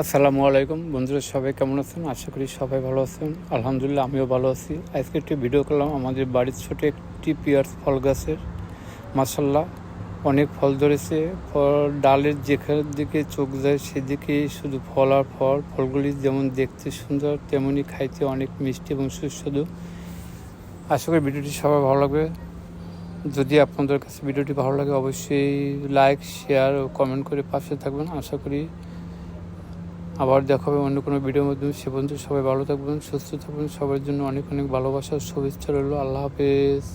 আসসালামু আলাইকুম বন্ধুরা, সবাই কেমন আছেন? আশা করি সবাই ভালো আছেন। আলহামদুলিল্লাহ, আমিও ভালো আছি। আজকে একটি ভিডিও করলাম আমাদের বাড়ির ছোট একটি পিয়ার্স ফল গাছের। মাশাল্লাহ, অনেক ফল ধরেছে। ফল ডালের যেখান দিকে চোখ যায় সেদিকে শুধু ফল আর ফল। ফলগুলি যেমন দেখতে সুন্দর, তেমনি খাইতে অনেক মিষ্টি এবং সুস্বাদু। আশা করি ভিডিওটি সবাই ভালো লাগবে। যদি আপনাদের কাছে ভিডিওটি ভালো লাগে, অবশ্যই লাইক, শেয়ার ও কমেন্ট করে পাশে থাকবেন। আশা করি আবার দেখা হবে অন্য কোনো ভিডিওর মাধ্যমে। সে পর্যন্ত সবাই ভালো থাকবেন, সুস্থ থাকবেন। সবার জন্য অনেক অনেক ভালোবাসার শুভেচ্ছা রইল। আল্লাহ হাফেজ।